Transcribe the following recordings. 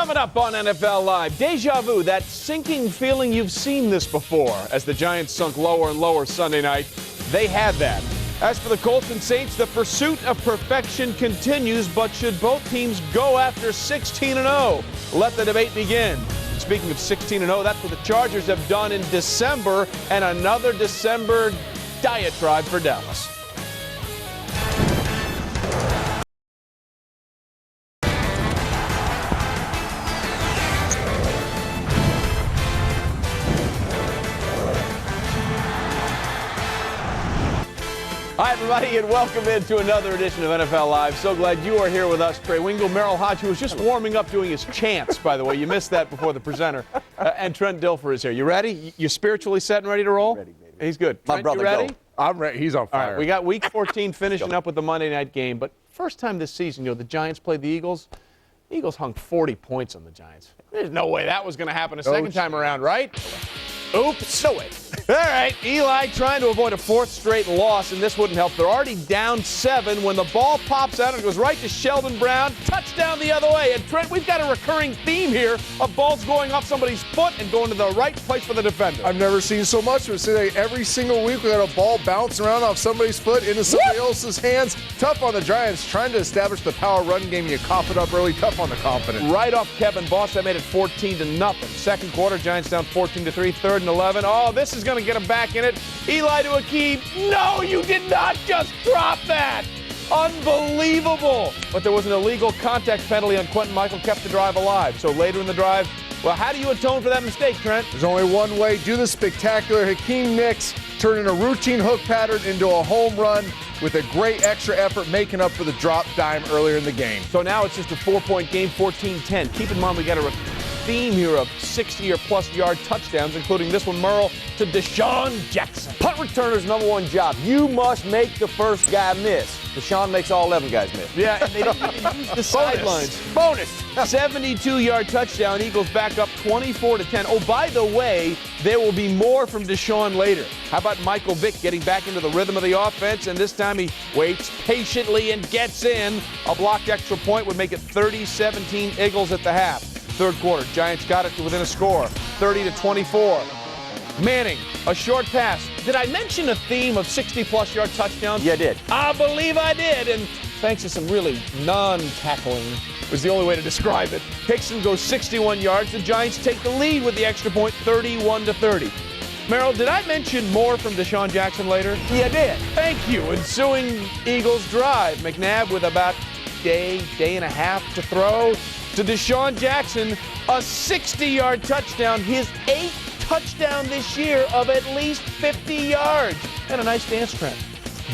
Coming up on NFL Live, deja vu, that sinking feeling you've seen this before. As the Giants sunk lower and lower Sunday night, they had that. As for the Colts and Saints, the pursuit of perfection continues, but should both teams go after 16-0? Let the debate begin. Speaking of 16-0, that's what the Chargers have done in December, and another December diatribe for Dallas. Hi, everybody, and welcome into another edition of NFL Live. So glad you are here with us. Trey Wingo, Merrill Hodge, who was just warming up doing his chants, by the way. You missed that before the presenter. And Trent Dilfer is here. You ready? You spiritually set and ready to roll? Ready, baby. He's good. My Trent, brother, you ready? go. I'm ready. He's on fire. All right, we got Week 14 finishing up with the Monday night game. But first time this season, the Giants played the Eagles. The Eagles hung 40 points on the Giants. There's no way that was going to happen a second time around, right? Oops. No way. All right, Eli trying to avoid a fourth straight loss, and this wouldn't help. They're already down 7 when the ball pops out and goes right to Sheldon Brown. Touchdown the other way. And Trent, we've got a recurring theme here of balls going off somebody's foot and going to the right place for the defender. I've never seen so much of it. See, every single week we got a ball bounce around off somebody's foot into somebody else's hands. Tough on the Giants, trying to establish the power run game. You cough it up early. Tough on the confidence. Right off Kevin Boss, that made it 14-0. Second quarter, Giants down 14-3. Third and 11. Oh, this is going to get them back in it. Eli to Akeem. No, you did not just drop that. Unbelievable. But there was an illegal contact penalty on Quentin Michael, kept the drive alive. So later in the drive, well, how do you atone for that mistake, Trent? There's only one way. Do the spectacular Hakeem Nicks, turning a routine hook pattern into a home run with a great extra effort, making up for the drop dime earlier in the game. So now it's just a 4-point game, 14-10. Keep in mind we got a theme here of 60 or plus yard touchdowns, including this one, Merle, to Deshaun Jackson. Punt returner's #1 job. You must make the first guy miss. Deshaun makes all 11 guys miss. Yeah, and they didn't even use the sidelines. Bonus. 72-yard touchdown. Eagles back up 24-10. Oh, by the way, there will be more from Deshaun later. How about Michael Vick getting back into the rhythm of the offense, and this time he waits patiently and gets in. A blocked extra point would make it 30-17 Eagles at the half. Third quarter, Giants got it to within a score, 30-24. Manning, a short pass. Did I mention a theme of 60-plus yard touchdowns? You did. I believe I did, and thanks to some really non-tackling was the only way to describe it. Hickson goes 61 yards. The Giants take the lead with the extra point, 31-30. Merrill, did I mention more from Deshaun Jackson later? You did. Thank you. Ensuing Eagles drive. McNabb with about day and a half to throw. To Deshaun Jackson, a 60-yard touchdown, his 8th touchdown this year of at least 50 yards. And a nice dance, Trent.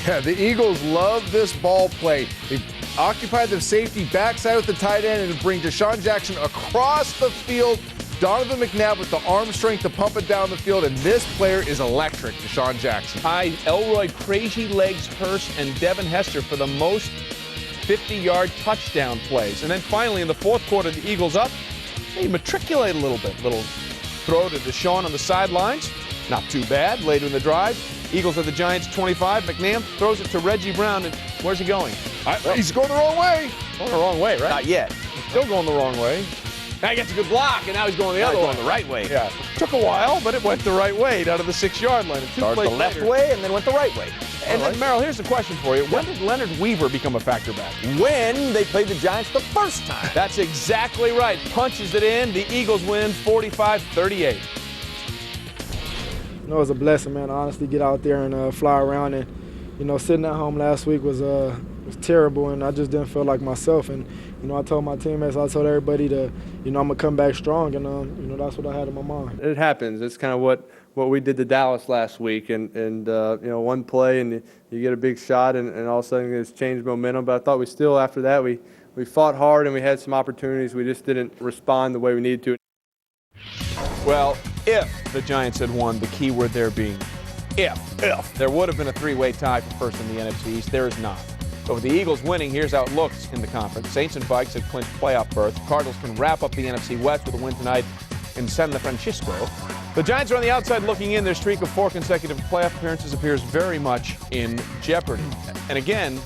Yeah, the Eagles love this ball play. They occupy the safety backside with the tight end and bring Deshaun Jackson across the field. Donovan McNabb with the arm strength to pump it down the field, and this player is electric, Deshaun Jackson. Elroy, Crazy Legs, Hurst, and Devin Hester for the most 50-yard touchdown plays. And then finally in the fourth quarter, the Eagles up. They matriculate a little bit. Little throw to Deshaun on the sidelines. Not too bad. Later in the drive, Eagles at the Giants 25. McNabb throws it to Reggie Brown. And where's he going? He's going the wrong way. Going the wrong way, right? Not yet. He's still going the wrong way. Now he gets a good block, and now he's going the other way. Going the right way. Yeah. Took a while, but it went the right way down to the 6-yard line. Started the left way and then went the right way. And then, Merrill, here's the question for you. When did Leonard Weaver become a factor back? When they played the Giants the first time. That's exactly right. Punches it in. The Eagles win 45-38. It was a blessing, man, to honestly get out there and fly around. And, sitting at home last week was terrible, and I just didn't feel like myself. And, I told my teammates, I told everybody to, I'm going to come back strong, and, that's what I had in my mind. It happens. It's kind of what we did to Dallas last week, and one play and you get a big shot, and all of a sudden it's changed momentum. But I thought we still, after that, we fought hard and we had some opportunities. We just didn't respond the way we needed to. Well, if the Giants had won, the key word there being if. There would have been a 3-way tie for first in the NFC East. There is not. But with the Eagles winning, here's how it looks in the conference. Saints and Vikes have clinched playoff berth. Cardinals can wrap up the NFC West with a win tonight in San Francisco. The Giants are on the outside looking in. Their streak of 4 consecutive playoff appearances appears very much in jeopardy. And again,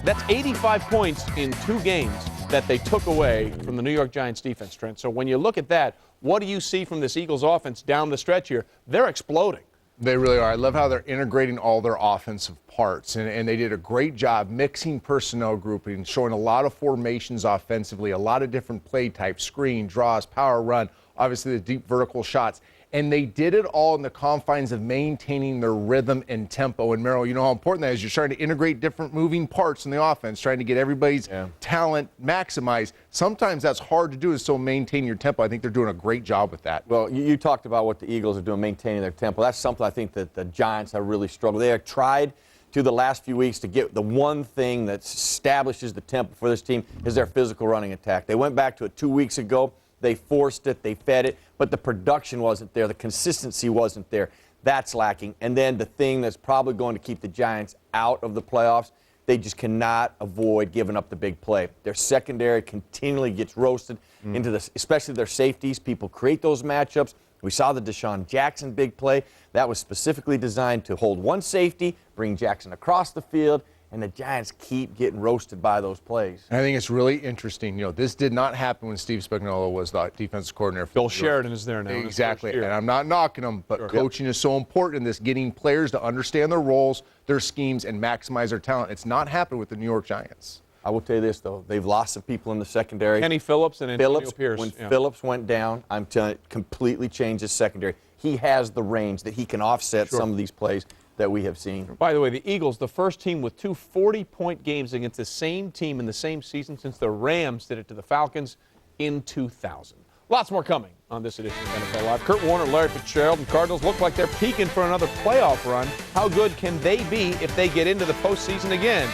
that's 85 points in 2 games. that they took away from the New York Giants defense, Trent. So when you look at that, what do you see from this Eagles offense down the stretch here? They're exploding. They really are. I love how they're integrating all their offensive parts, and they did a great job mixing personnel grouping, showing a lot of formations offensively, a lot of different play types, screen, draws, power run, obviously the deep vertical shots. And they did it all in the confines of maintaining their rhythm and tempo. And Merrill, you know how important that is. You're trying to integrate different moving parts in the offense, trying to get everybody's talent maximized. Sometimes that's hard to do, is still maintain your tempo. I think they're doing a great job with that. Well, you talked about what the Eagles are doing, maintaining their tempo. That's something I think that the Giants have really struggled. They have tried to the last few weeks to get the one thing that establishes the tempo for this team is their physical running attack. They went back to it 2 weeks ago. They forced it, they fed it, but the production wasn't there. The consistency wasn't there. That's lacking. And then the thing that's probably going to keep the Giants out of the playoffs, they just cannot avoid giving up the big play. Their secondary continually gets roasted into this, especially their safeties. People create those matchups. We saw the Deshaun Jackson big play. That was specifically designed to hold one safety, bring Jackson across the field, and the Giants keep getting roasted by those plays. I think it's really interesting. You know, this did not happen when Steve Spagnuolo was the defensive coordinator. Bill Sheridan is there now. Exactly, and I'm not knocking him, but coaching is so important in this, getting players to understand their roles, their schemes, and maximize their talent. It's not happening with the New York Giants. I will tell you this, though. They've lost some people in the secondary. Kenny Phillips and Antonio Pierce. When Phillips went down, I'm telling you, completely changed his secondary. He has the range that he can offset some of these plays that we have seen. By the way, the Eagles, the first team with two 40-point games against the same team in the same season since the Rams did it to the Falcons in 2000. Lots more coming on this edition of NFL Live. Kurt Warner, Larry Fitzgerald, and Cardinals look like they're peaking for another playoff run. How good can they be if they get into the postseason again?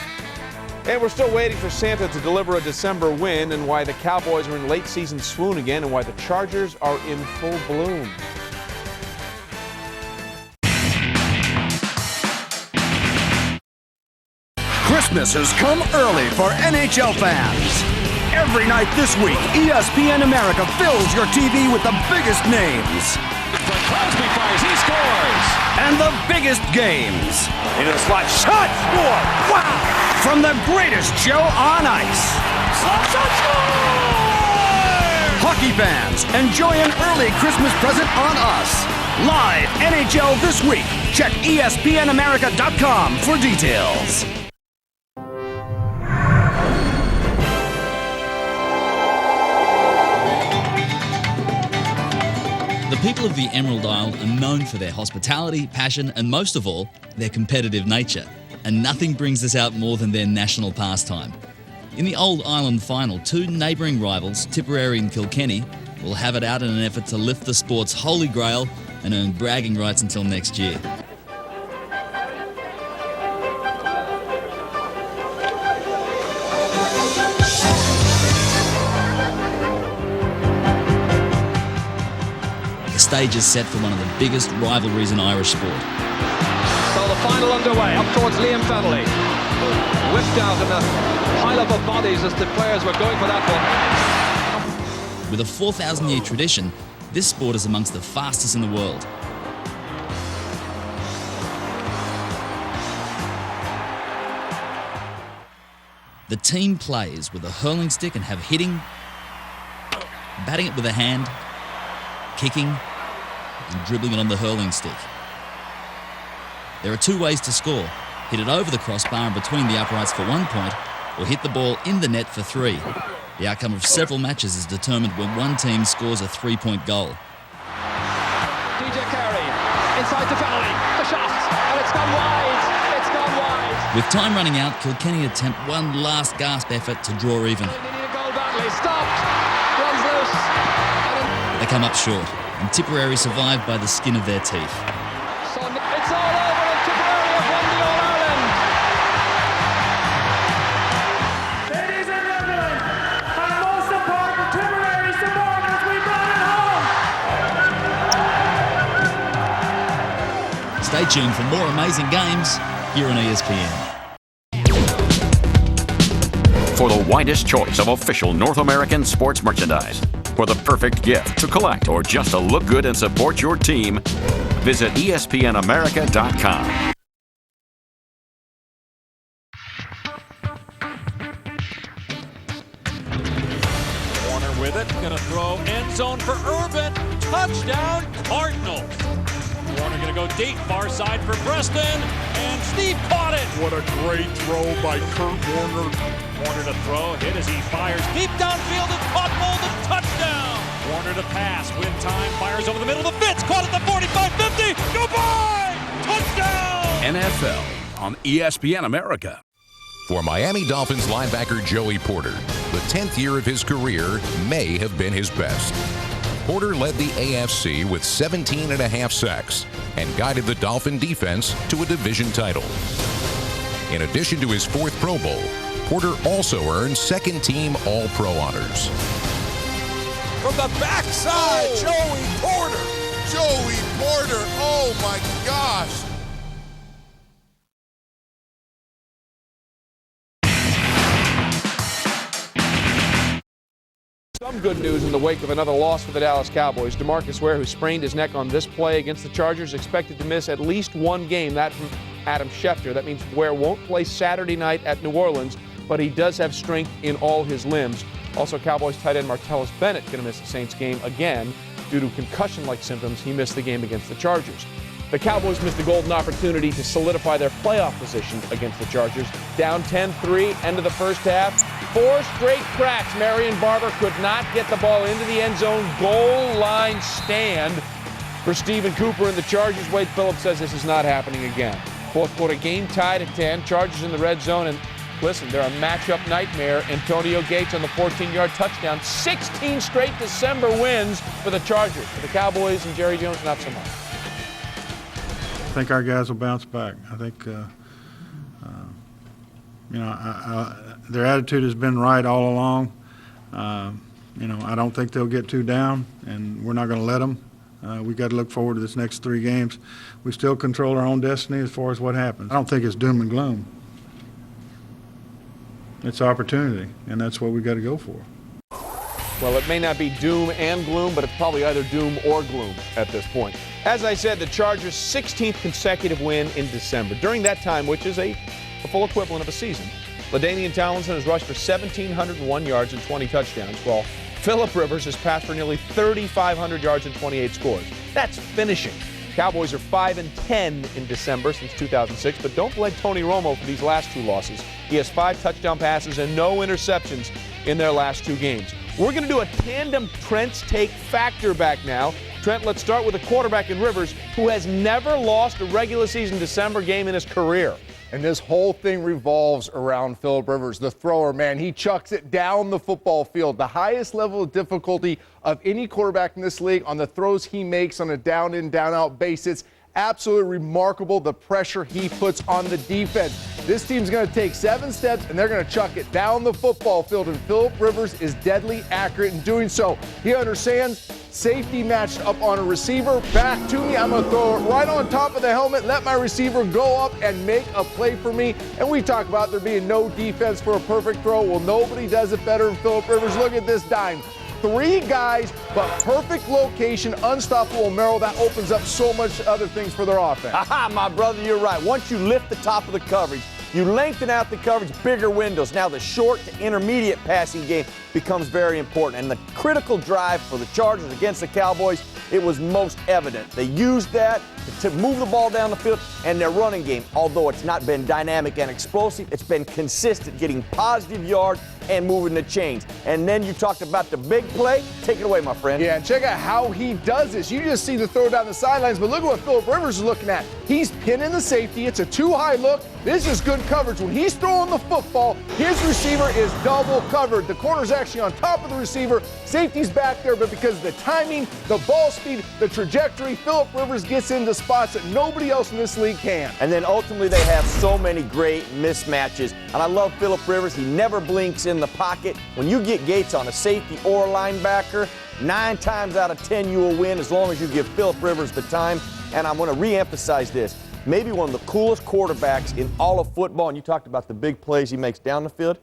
And we're still waiting for Santa to deliver a December win, and why the Cowboys are in late season swoon again, and why the Chargers are in full bloom. Christmas has come early for NHL fans. Every night this week, ESPN America fills your TV with the biggest names. Crosby fires, he scores! And the biggest games. Into the slot, shot, score! Wow! From the greatest show on ice. Slap shot, score! Hockey fans, enjoy an early Christmas present on us. Live NHL this week. Check ESPNAmerica.com for details. The people of the Emerald Isle are known for their hospitality, passion, and most of all, their competitive nature. And nothing brings this out more than their national pastime. In the Old Island final, two neighbouring rivals, Tipperary and Kilkenny, will have it out in an effort to lift the sport's holy grail and earn bragging rights until next year. The stage is set for one of the biggest rivalries in Irish sport. So the final underway, up towards Liam Fennelly. Whipped out in a pile-up of bodies as the players were going for that one. With a 4,000-year tradition, this sport is amongst the fastest in the world. The team plays with a hurling stick and have hitting, batting it with a hand, kicking, and dribbling it on the hurling stick. There are two ways to score: hit it over the crossbar and between the uprights for 1 point, or hit the ball in the net for 3. The outcome of several matches is determined when one team scores a 3-point goal. DJ Carey, inside to Fennelly, the shot, and it's gone wide, it's gone wide. With time running out, Kilkenny attempt one last gasp effort to draw even. They need a goal badly, stopped, runs loose. They come up short, and Tipperary survive by the skin of their teeth. So it's all over and Tipperary have won the All-Ireland. Ladies and gentlemen, and most important Tipperary supporters, we brought it home! Stay tuned for more amazing games here on ESPN. For the widest choice of official North American sports merchandise, for the perfect gift to collect or just to look good and support your team, visit ESPNAmerica.com. with it. Going to throw end zone for Urban. Touchdown, Cardinals. Warner going to go deep, far side for Preston, and Steve caught it. What a great throw by Kurt Warner. Warner to throw, hit as he fires deep downfield, and caught Bolden, touchdown. Warner to pass, with time, fires over the middle of the Fitz, caught at the 45-50, goodbye, touchdown. NFL on ESPN America. For Miami Dolphins linebacker Joey Porter, the 10th year of his career may have been his best. Porter led the AFC with 17.5 sacks and guided the Dolphin defense to a division title. In addition to his 4th Pro Bowl, Porter also earned 2nd-team All-Pro honors. From the backside, Joey Porter. Joey Porter, oh my gosh. Some good news in the wake of another loss for the Dallas Cowboys. DeMarcus Ware, who sprained his neck on this play against the Chargers, expected to miss at least one game. That from Adam Schefter. That means Ware won't play Saturday night at New Orleans, but he does have strength in all his limbs. Also, Cowboys tight end Martellus Bennett going to miss the Saints game again due to concussion-like symptoms. He missed the game against the Chargers. The Cowboys missed a golden opportunity to solidify their playoff position against the Chargers. Down 10-3, end of the first half. 4 straight cracks. Marion Barber could not get the ball into the end zone. Goal line stand for Stephen Cooper and the Chargers. Wade Phillips says this is not happening again. Fourth quarter game tied at 10. Chargers in the red zone. And listen, they're a matchup nightmare. Antonio Gates on the 14-yard touchdown. 16 straight December wins for the Chargers. For the Cowboys and Jerry Jones, not so much. I think our guys will bounce back. I think, their attitude has been right all along. I don't think they'll get too down, and we're not going to let them. We got to look forward to this next 3 games. We still control our own destiny as far as what happens. I don't think it's doom and gloom. It's opportunity, and that's what we got to go for. Well, it may not be doom and gloom, but it's probably either doom or gloom at this point. As I said, the Chargers' 16th consecutive win in December. During that time, which is a full equivalent of a season, LaDainian Tomlinson has rushed for 1,701 yards and 20 touchdowns, while Phillip Rivers has passed for nearly 3,500 yards and 28 scores. That's finishing. Cowboys are 5-10 in December since 2006, but don't blame Tony Romo for these last 2 losses. He has 5 touchdown passes and no interceptions in their last 2 games. We're going to do a tandem Trent's Take Factor back now. Trent, let's start with a quarterback in Rivers who has never lost a regular season December game in his career. And this whole thing revolves around Phillip Rivers, the thrower, man. He chucks it down the football field. The highest level of difficulty of any quarterback in this league on the throws he makes on a down-in, down-out basis. Absolutely remarkable, the pressure he puts on the defense. This team's going to take 7 steps, and they're going to chuck it down the football field, and Phillip Rivers is deadly accurate in doing so. He understands safety matched up on a receiver. Back to me, I'm going to throw it right on top of the helmet, let my receiver go up and make a play for me. And we talk about there being no defense for a perfect throw. Well, nobody does it better than Phillip Rivers. Look at this dime. 3 guys, but perfect location, unstoppable Merrill. That opens up so much other things for their offense. Aha, my brother, you're right. Once you lift the top of the coverage, you lengthen out the coverage, bigger windows. Now the short to intermediate passing game becomes very important. And the critical drive for the Chargers against the Cowboys, it was most evident. They used that to move the ball down the field, and their running game, although it's not been dynamic and explosive, it's been consistent, getting positive yards and moving the chains. And then you talked about the big play. Take it away, my friend. Yeah, and check out how he does this. You just see the throw down the sidelines, but look at what Phillip Rivers is looking at. He's pinning the safety. It's a too-high look. This is good coverage. When he's throwing the football, his receiver is double covered. The corner's actually on top of the receiver. Safety's back there, but because of the timing, the ball speed, the trajectory, Phillip Rivers gets into spots that nobody else in this league can. And then ultimately they have so many great mismatches. And I love Phillip Rivers. He never blinks in the pocket. When you get Gates on a safety or a linebacker, 9 times out of 10 you will win as long as you give Phillip Rivers the time. And I'm going to reemphasize this. Maybe one of the coolest quarterbacks in all of football, and you talked about the big plays he makes down the field,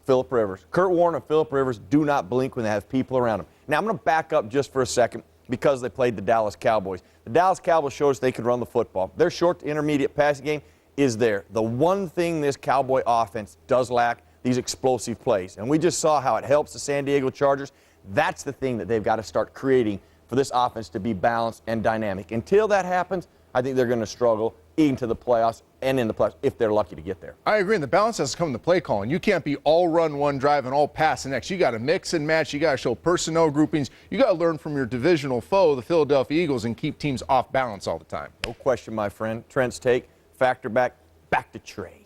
Phillip Rivers. Kurt Warner and Phillip Rivers do not blink when they have people around them. Now I'm going to back up just for a second because they played the Dallas Cowboys. The Dallas Cowboys showed us they could run the football. Their short to intermediate passing game is there. The one thing this Cowboy offense does lack, these explosive plays. And we just saw how it helps the San Diego Chargers. That's the thing that they've got to start creating for this offense to be balanced and dynamic. Until that happens, I think they're going to struggle into the playoffs and in the playoffs if they're lucky to get there. I agree, and the balance has to come in the play calling. You can't be all run one drive and all pass the next. You got to mix and match. You got to show personnel groupings. You got to learn from your divisional foe, the Philadelphia Eagles, and keep teams off balance all the time. No question, my friend. Trent's take, factor back to Trey.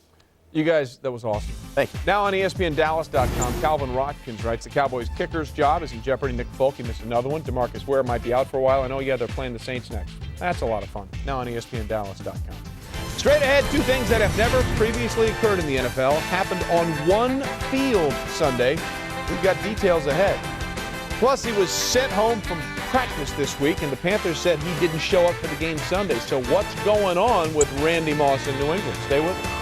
You guys, that was awesome. Thank you. Now on espndallas.com, Calvin Rotkins writes, the Cowboys' kicker's job is in jeopardy. Nick Folk, he missed another one. DeMarcus Ware might be out for a while. I know, yeah, they're playing the Saints next. That's a lot of fun. Now on espndallas.com. Straight ahead, two things that have never previously occurred in the NFL happened on one field Sunday. We've got details ahead. Plus, he was sent home from practice this week, and the Panthers said he didn't show up for the game Sunday. So what's going on with Randy Moss in New England? Stay with us.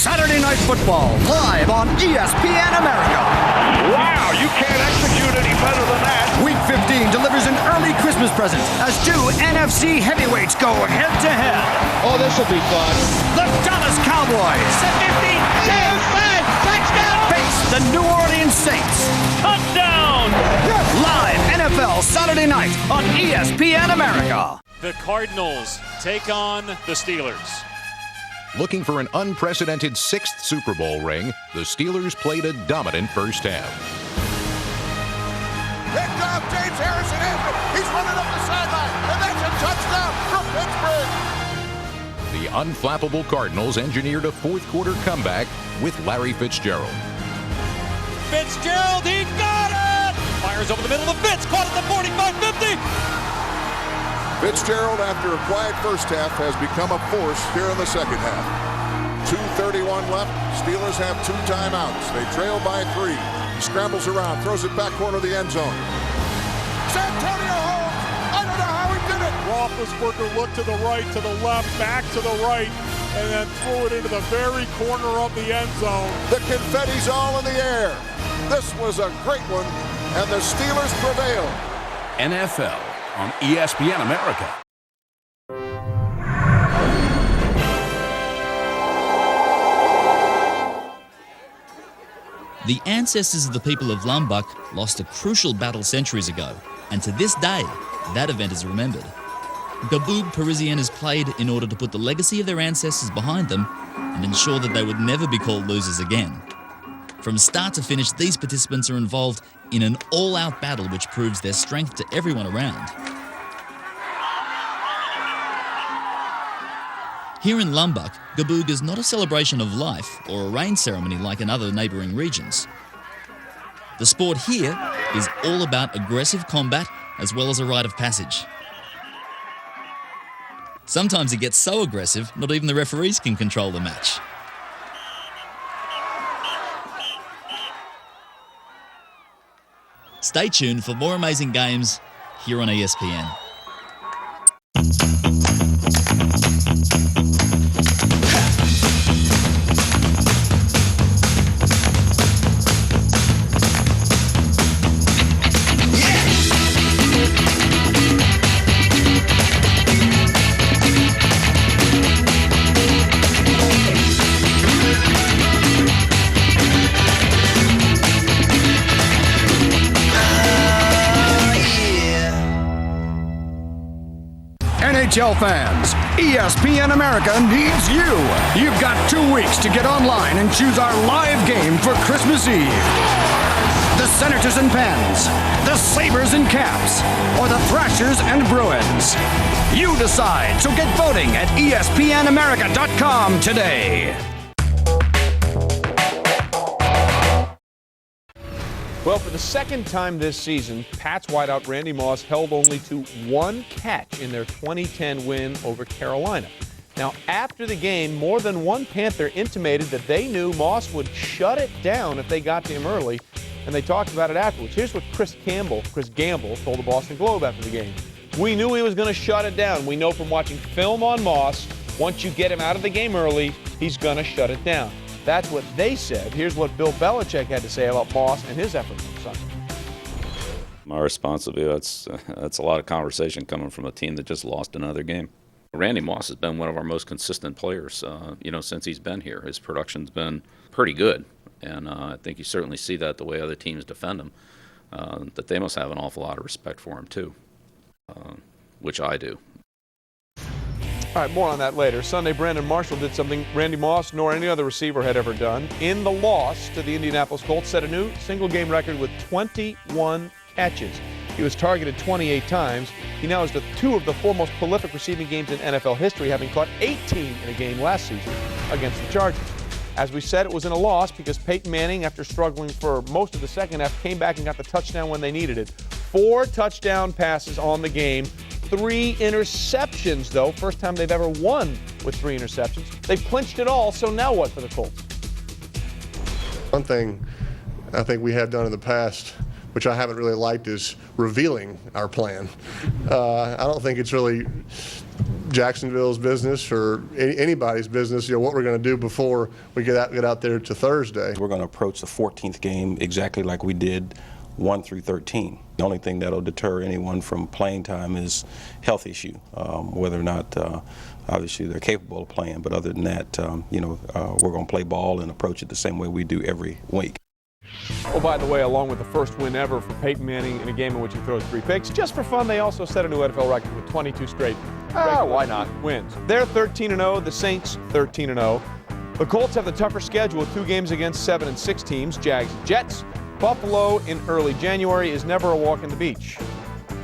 Saturday Night Football, live on ESPN America. Wow, you can't execute any better than that. Week 15 delivers an early Christmas present as two NFC heavyweights go head-to-head. Oh, this will be fun. The Dallas Cowboys. 15, 10, 5, touchdown. Face the New Orleans Saints. Touchdown. Live NFL Saturday night on ESPN America. The Cardinals take on the Steelers. Looking for an unprecedented 6th Super Bowl ring, the Steelers played a dominant first half. Picked off James Harrison after. He's running up the sideline, and that's a touchdown from Pittsburgh. The unflappable Cardinals engineered a fourth-quarter comeback with Larry Fitzgerald. Fitzgerald, he got it! Fires over the middle of Fitz, caught at the 45-50. Fitzgerald, after a quiet first half, has become a force here in the second half. 2:31 left. Steelers have 2 timeouts. They trail by 3. He scrambles around, throws it back corner of the end zone. Santonio Holmes! I don't know how he did it! Roethlisberger looked to the right, to the left, back to the right, and then threw it into the very corner of the end zone. The confetti's all in the air. This was a great one, and the Steelers prevail. NFL on ESPN America. The ancestors of the people of Lumbuk lost a crucial battle centuries ago, and to this day, that event is remembered. Gaboog Parisian is played in order to put the legacy of their ancestors behind them and ensure that they would never be called losers again. From start to finish, these participants are involved in an all-out battle which proves their strength to everyone around. Here in Lumbuk, Gaboog is not a celebration of life or a rain ceremony like in other neighbouring regions. The sport here is all about aggressive combat as well as a rite of passage. Sometimes it gets so aggressive, not even the referees can control the match. Stay tuned for more amazing games here on ESPN. NHL fans, ESPN America needs you. You've got 2 weeks to get online and choose our live game for Christmas Eve. The Senators and Pens, the Sabres and Caps, or the Thrashers and Bruins. You decide, so get voting at espnamerica.com today. Well, for the second time this season, Pats wideout Randy Moss held only to 1 catch in their 2010 win over Carolina. Now, after the game, more than one Panther intimated that they knew Moss would shut it down if they got to him early, and they talked about it afterwards. Here's what Chris Gamble told the Boston Globe after the game. We knew he was going to shut it down. We know from watching film on Moss, once you get him out of the game early, he's going to shut it down. That's what they said. Here's what Bill Belichick had to say about Moss and his efforts on Sunday. My response would be that's a lot of conversation coming from a team that just lost another game. Randy Moss has been one of our most consistent players, since he's been here. His production's been pretty good, and I think you certainly see that the way other teams defend him, that they must have an awful lot of respect for him too, which I do. All right, more on that later. Sunday, Brandon Marshall did something Randy Moss nor any other receiver had ever done. In the loss to the Indianapolis Colts, set a new single-game record with 21 catches. He was targeted 28 times. He now has two of the four most prolific receiving games in NFL history, having caught 18 in a game last season against the Chargers. As we said, it was in a loss because Peyton Manning, after struggling for most of the second half, came back and got the touchdown when they needed it. 4 touchdown passes on the game. 3 interceptions, though. First time they've ever won with 3 interceptions. They've clinched it all, so now what for the Colts? One thing I think we have done in the past, which I haven't really liked, is revealing our plan. I don't think it's really Jacksonville's business or anybody's business, what we're going to do before we get out there to Thursday. We're going to approach the 14th game exactly like we did 1 through 13. The only thing that'll deter anyone from playing time is health issue, whether or not obviously they're capable of playing. But other than that, we're going to play ball and approach it the same way we do every week. Oh, by the way, along with the first win ever for Peyton Manning in a game in which he throws 3 picks, just for fun, they also set a new NFL record with 22 straight why not? wins. They're 13-0, the Saints 13-0. The Colts have the tougher schedule with 2 games against 7 and 6 teams, Jags and Jets. Buffalo in early January is never a walk in the beach.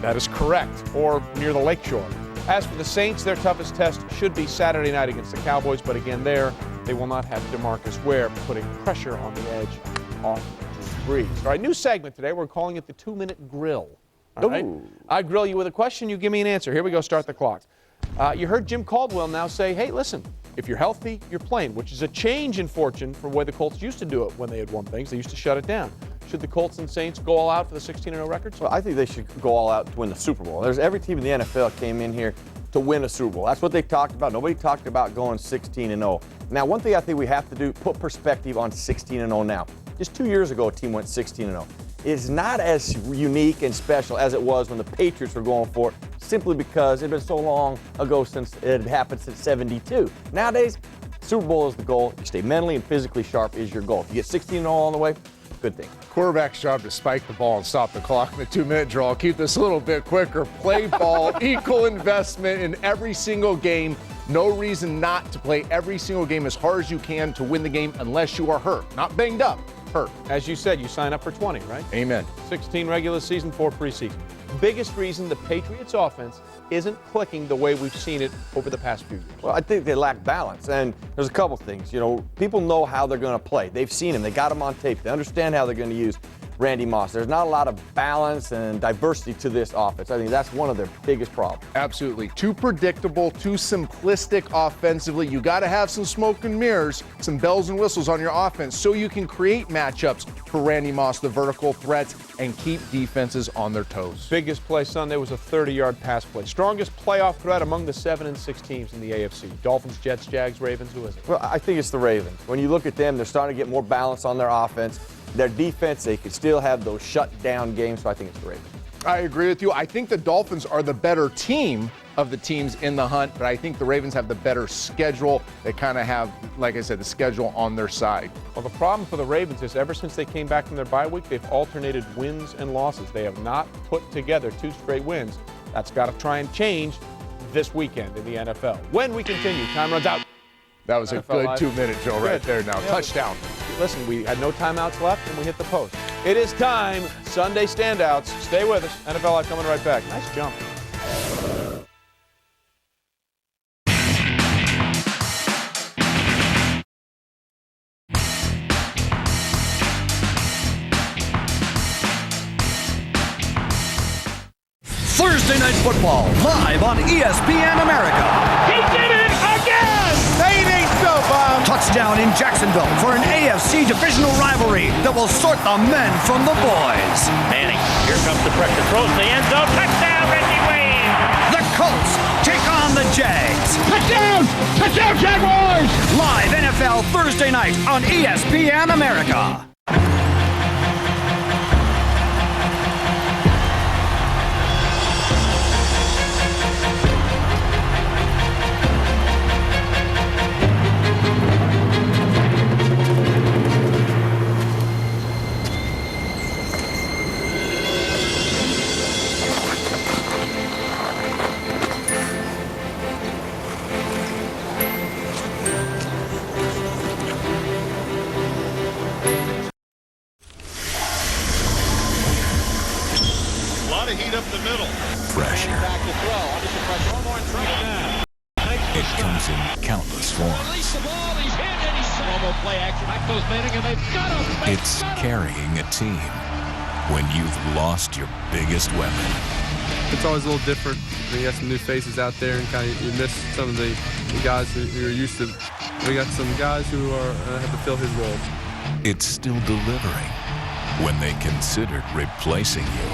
That is correct, or near the lakeshore. As for the Saints, their toughest test should be Saturday night against the Cowboys, but again there, they will not have DeMarcus Ware putting pressure on the edge off Breeze. All right, new segment today. We're calling it the 2-minute grill. All right? I grill you with a question, you give me an answer. Here we go, start the clock. You heard Jim Caldwell now say, hey, listen, if you're healthy, you're playing, which is a change in fortune from the way the Colts used to do it when they had won things. They used to shut it down. Should the Colts and Saints go all out for the 16-0 records? Well, I think they should go all out to win the Super Bowl. Every team in the NFL came in here to win a Super Bowl. That's what they talked about. Nobody talked about going 16-0. Now, one thing I think we have to do, put perspective on 16-0 now. Just 2 years ago, a team went 16-0. It's not as unique and special as it was when the Patriots were going for it, simply because it had been so long ago since it had happened since 72. Nowadays, Super Bowl is the goal. You stay mentally and physically sharp is your goal. If you get 16-0 on the way, good thing. Quarterback's job to spike the ball and stop the clock in the 2-minute drill. I'll keep this a little bit quicker. Play ball, equal investment in every single game. No reason not to play every single game as hard as you can to win the game unless you are hurt. Not banged up, hurt. As you said, you sign up for 20, right? Amen. 16 regular season, 4 preseason. Biggest reason the Patriots offense isn't clicking the way we've seen it over the past few years. Well, I think they lack balance, and there's a couple things. People know how they're going to play. They've seen him. They got him on tape. They understand how they're going to use Randy Moss. There's not a lot of balance and diversity to this offense. I think that's one of their biggest problems. Absolutely. Too predictable, too simplistic offensively. You got to have some smoke and mirrors, some bells and whistles on your offense so you can create matchups for Randy Moss, the vertical threats, and keep defenses on their toes. Biggest play Sunday was a 30-yard pass play. Strongest playoff threat among the 7 and 6 teams in the AFC. Dolphins, Jets, Jags, Ravens. Who is it? Well, I think it's the Ravens. When you look at them, they're starting to get more balance on their offense. Their defense, they could still have those shut-down games, so I think it's the Ravens. I agree with you. I think the Dolphins are the better team of the teams in the hunt, but I think the Ravens have the better schedule. They kind of have, like I said, the schedule on their side. Well, the problem for the Ravens is ever since they came back from their bye week, they've alternated wins and losses. They have not put together 2 straight wins. That's got to try and change this weekend in the NFL. When we continue, time runs out. That was NFL a good 2-minute drill right there now. Yeah, touchdown. Listen, we had no timeouts left, and we hit the post. It is time. Sunday standouts. Stay with us. NFL Live coming right back. Nice jump. Thursday Night Football, live on ESPN America. He did it again! It ain't so, Bob. Touchdown in Jacksonville for an AFC divisional rivalry that will sort the men from the boys. Manning, here comes the pressure, throws the end zone, touchdown, Reggie Wayne! The Colts take on the Jags. Touchdown! Touchdown, Jaguars! Live NFL Thursday night on ESPN America. It comes in countless forms. Release the ball, he's hit, and he's almost play action. Back goes Manning, and they've got him. It's carrying a team when you've lost your biggest weapon. It's always a little different. You got some new faces out there, and kind of you miss some of the guys who you're used to. We got some guys who are have to fill his role. It's still delivering when they considered replacing you.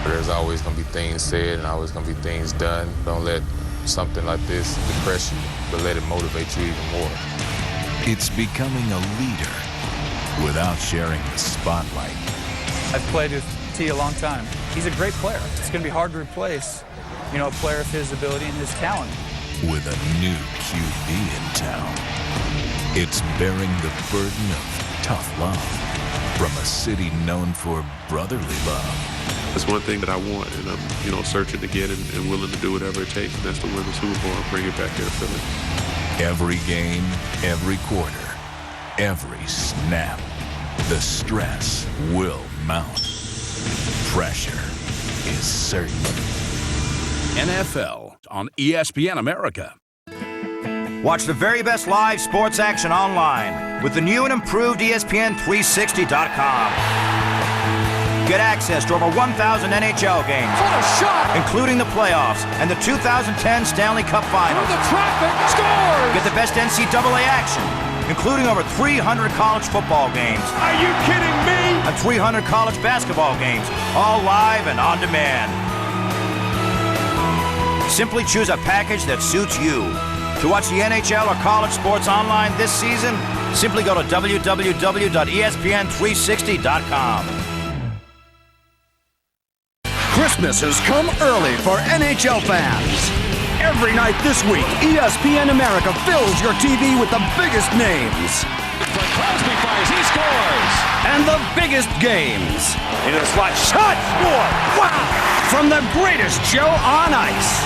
There's always going to be things said and always going to be things done. Don't let something like this depress you, but let it motivate you even more. It's becoming a leader without sharing the spotlight. I've played with T a long time. He's a great player. It's going to be hard to replace, a player of his ability and his talent. With a new QB in town, it's bearing the burden of tough love from a city known for brotherly love. That's one thing that I want, and I'm, searching to get and willing to do whatever it takes, and that's to win the Super Bowl and bring it back here to Philly. Every game, every quarter, every snap, the stress will mount. Pressure is certain. NFL on ESPN America. Watch the very best live sports action online with the new and improved espn360.com. Get access to over 1,000 NHL games, including the playoffs and the 2010 Stanley Cup Finals. The traffic scores! Get the best NCAA action, including over 300 college football games. Are you kidding me? And 300 college basketball games, all live and on demand. Simply choose a package that suits you. To watch the NHL or college sports online this season, simply go to www.espn360.com. Christmas has come early for NHL fans. Every night this week, ESPN America fills your TV with the biggest names. Crosby fires, he scores! And the biggest games. Into the slot, shot, score! Wow! From the greatest show on ice.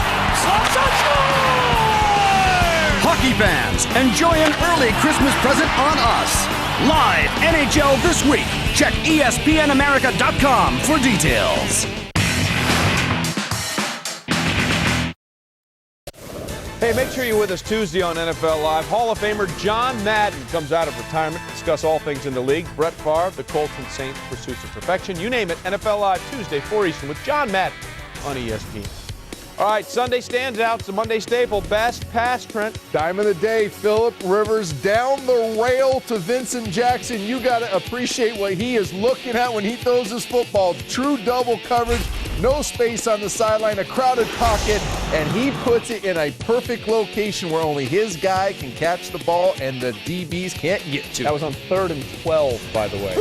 Hockey fans, enjoy an early Christmas present on us. Live NHL this week. Check espnamerica.com for details. Hey, make sure you're with us Tuesday on NFL Live. Hall of Famer John Madden comes out of retirement to discuss all things in the league. Brett Favre, the Colts and Saints, pursuits of perfection. You name it, NFL Live Tuesday, 4 Eastern with John Madden on ESPN. All right, Sunday standouts, the Monday staple, best pass, Trent. Dime of the day, Phillip Rivers down the rail to Vincent Jackson. You got to appreciate what he is looking at when he throws his football. True double coverage, no space on the sideline, a crowded pocket, and he puts it in a perfect location where only his guy can catch the ball and the DBs can't get to. That was on 3rd and 12, by the way.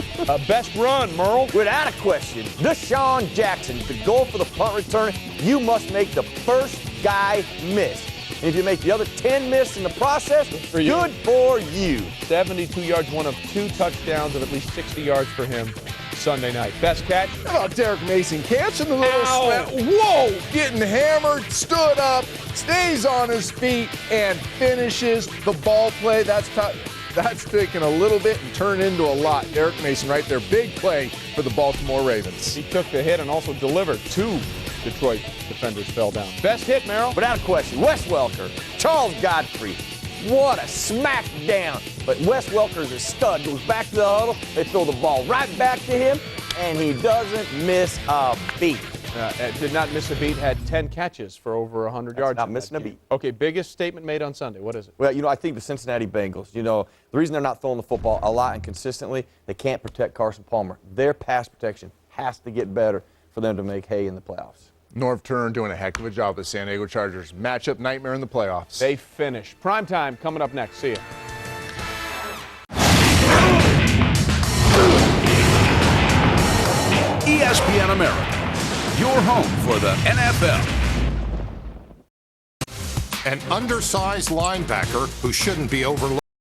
Best run, Merle. Without a question, Deshaun Jackson, the goal for the punt return, you must make the first guy miss. And if you make the other 10 miss in the process, good for you. 72 yards, one of 2 touchdowns of at least 60 yards for him Sunday night. Best catch? How about Derek Mason catching the little slant? Whoa! Getting hammered, stood up, stays on his feet, and finishes the ball play. That's taken a little bit and turned into a lot. Derek Mason right there. Big play for the Baltimore Ravens. He took the hit and also delivered. 2 Detroit defenders fell down. Best hit, Merrill? Without a question, Wes Welker, Charles Godfrey. What a smackdown. But Wes Welker's a stud. Goes back to the huddle. They throw the ball right back to him, and he doesn't miss a beat. Did not miss a beat. Had 10 catches for over 100 yards. Not missing a beat. Okay, biggest statement made on Sunday. What is it? Well, I think the Cincinnati Bengals, the reason they're not throwing the football a lot and consistently, they can't protect Carson Palmer. Their pass protection has to get better for them to make hay in the playoffs. Norv Turner doing a heck of a job with the San Diego Chargers. Matchup nightmare in the playoffs. They finish. Primetime coming up next. See ya. ESPN America, your home for the NFL. An undersized linebacker who shouldn't be overlooked.